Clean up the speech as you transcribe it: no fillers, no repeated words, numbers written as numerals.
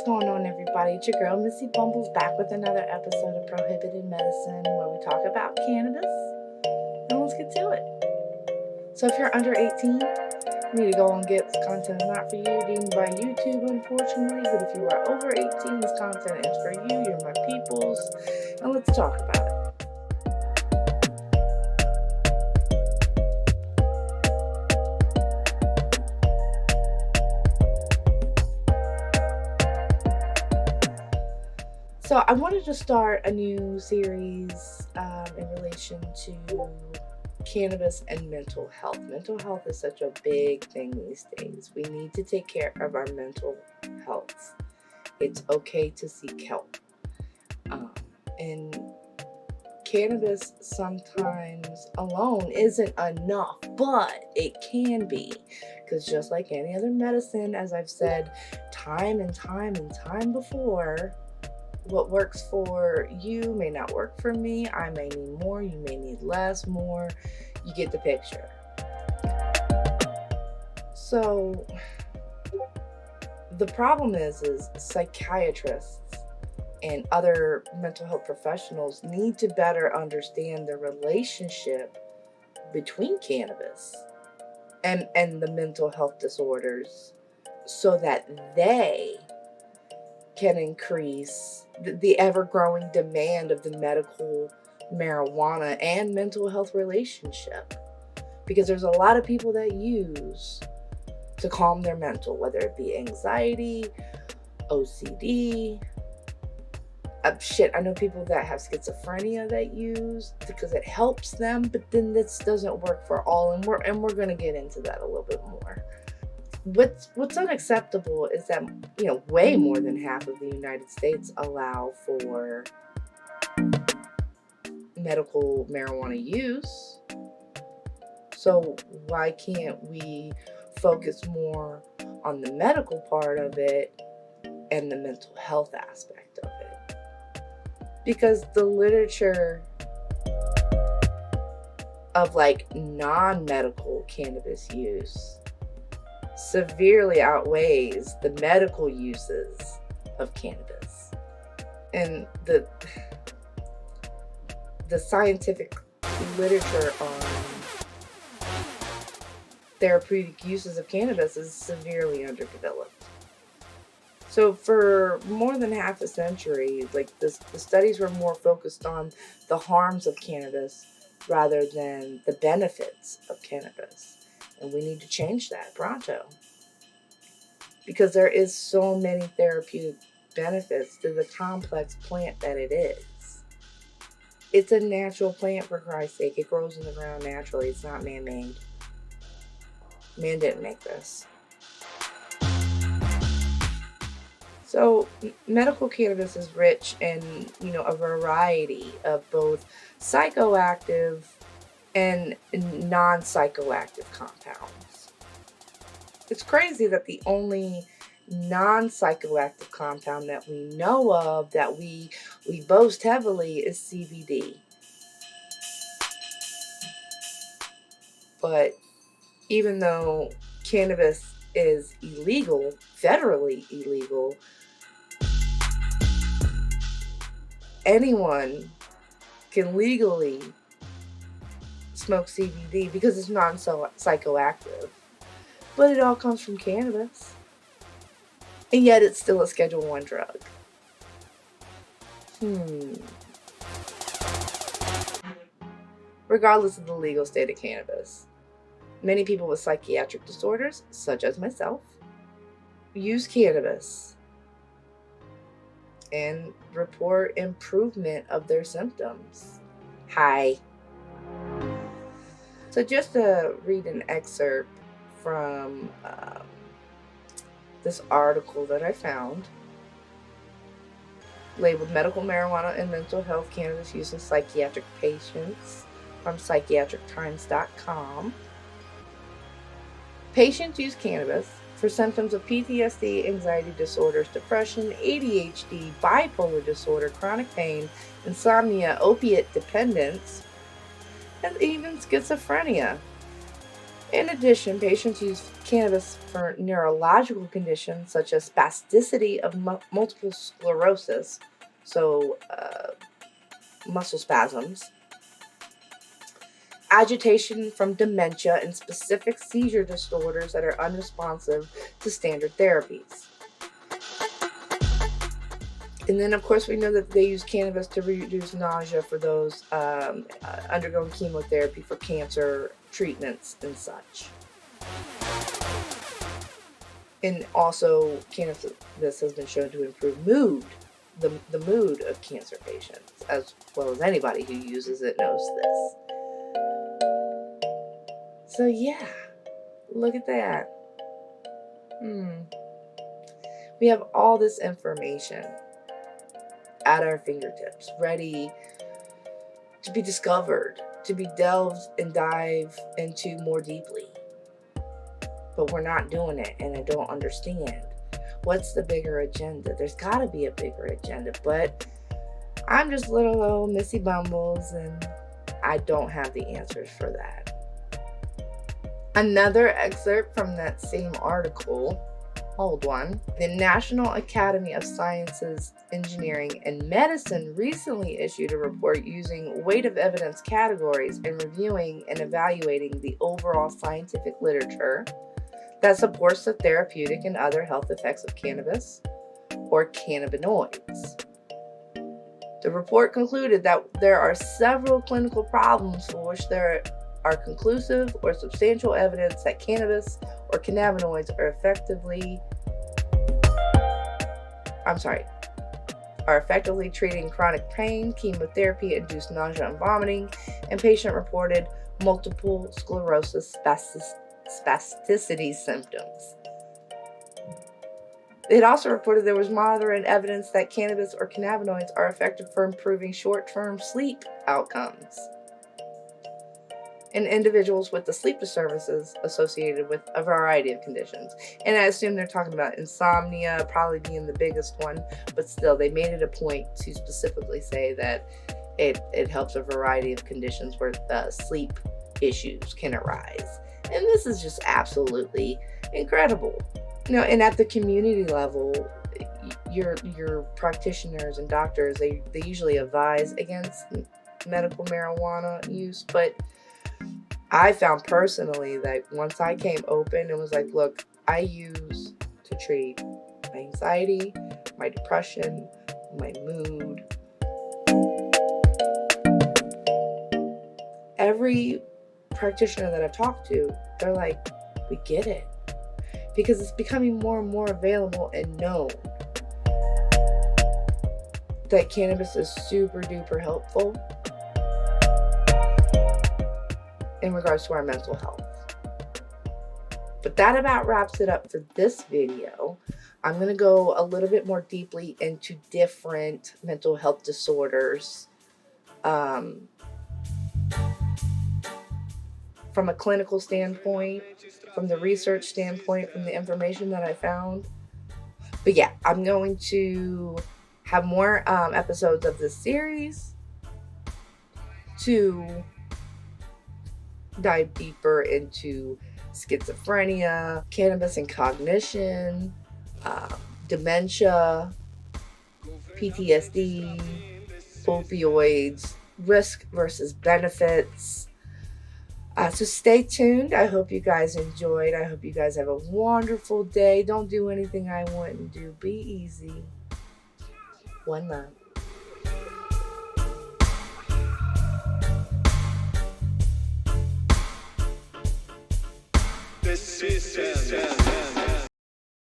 what's going on, everybody? It's your girl, Missy Bumbles, back with another episode of Prohibited Medicine, where we talk about cannabis. And let's get to it. So if you're under 18, you need to go and get this content. Is not for you, deemed by YouTube, unfortunately. But if you are over 18, this content is for you. You're my peoples. And let's talk about it. So I wanted to start a new series in relation to cannabis and mental health. Mental health is such a big thing these days. We need to take care of our mental health. It's okay to seek help. And cannabis sometimes alone isn't enough, but it can be. Because just like any other medicine, as I've said time and time before, what works for you may not work for me. I may need more, you may need less, more. You get the picture. So the problem is psychiatrists and other mental health professionals need to better understand the relationship between cannabis and the mental health disorders, so that they can increase the ever-growing demand of the medical marijuana and mental health relationship. Because there's a lot of people that use to calm their mental, whether it be anxiety, OCD. I know people that have schizophrenia that use because it helps them, but then this doesn't work for all, and we're going to get into that a little bit more. What's unacceptable is that, way more than half of the United States allow for medical marijuana use. So why can't we focus more on the medical part of it and the mental health aspect of it? Because the literature of non-medical cannabis use severely outweighs the medical uses of cannabis. And the scientific literature on therapeutic uses of cannabis is severely underdeveloped. So for more than half a century, the studies were more focused on the harms of cannabis rather than the benefits of cannabis. And we need to change that pronto. Because there is so many therapeutic benefits to the complex plant that it is. It's a natural plant, for Christ's sake. It grows in the ground naturally. It's not man-made. Man didn't make this. So medical cannabis is rich in, a variety of both psychoactive and non-psychoactive compounds. It's crazy that the only non-psychoactive compound that we know of, that we boast heavily, is CBD. But even though cannabis is illegal, federally illegal, anyone can legally smoke CBD because it's non-psychoactive. But it all comes from cannabis. And yet it's still a Schedule I drug. Regardless of the legal state of cannabis, many people with psychiatric disorders, such as myself, use cannabis and report improvement of their symptoms. Hi. So just to read an excerpt from this article that I found, labeled Medical Marijuana and Mental Health Cannabis Use in Psychiatric Patients, from psychiatrictimes.com. Patients use cannabis for symptoms of PTSD, anxiety disorders, depression, ADHD, bipolar disorder, chronic pain, insomnia, opiate dependence, and even schizophrenia. In addition, patients use cannabis for neurological conditions such as spasticity of multiple sclerosis, so muscle spasms, agitation from dementia, and specific seizure disorders that are unresponsive to standard therapies. And then, of course, we know that they use cannabis to reduce nausea for those undergoing chemotherapy for cancer treatments and such. And also, cannabis has been shown to improve mood, the mood of cancer patients, as well as anybody who uses it knows this. So yeah, look at that. We have all this information at our fingertips, ready to be discovered, to be delved and dive into more deeply. But we're not doing it, and I don't understand. What's the bigger agenda? There's got to be a bigger agenda, but I'm just little old Missy Bumbles, and I don't have the answers for that. Another excerpt from that same article, hold one. The National Academy of Sciences, Engineering, and Medicine recently issued a report using weight of evidence categories and reviewing and evaluating the overall scientific literature that supports the therapeutic and other health effects of cannabis or cannabinoids. The report concluded that there are several clinical problems for which there are conclusive or substantial evidence that cannabis or cannabinoids are effectively treating chronic pain, chemotherapy-induced nausea and vomiting, and patient-reported multiple sclerosis spasticity symptoms. It also reported there was moderate evidence that cannabis or cannabinoids are effective for improving short-term sleep outcomes in individuals with the sleep disturbances associated with a variety of conditions. And I assume they're talking about insomnia probably being the biggest one, but still they made it a point to specifically say that it helps a variety of conditions where sleep issues can arise. And this is just absolutely incredible. And at the community level, your practitioners and doctors, they usually advise against medical marijuana use, but I found personally that once I came open, it was like, look, I use to treat my anxiety, my depression, my mood. Every practitioner that I've talked to, they're like, we get it. Because it's becoming more and more available and known that cannabis is super duper helpful in regards to our mental health. But that about wraps it up for this video. I'm going to go a little bit more deeply into different mental health disorders from a clinical standpoint, from the research standpoint, from the information that I found. But yeah, I'm going to have more episodes of this series to dive deeper into schizophrenia, cannabis and cognition, dementia, PTSD, opioids, risk versus benefits. So stay tuned. I hope you guys enjoyed. I hope you guys have a wonderful day. Don't do anything I wouldn't do. Be easy. One love. This is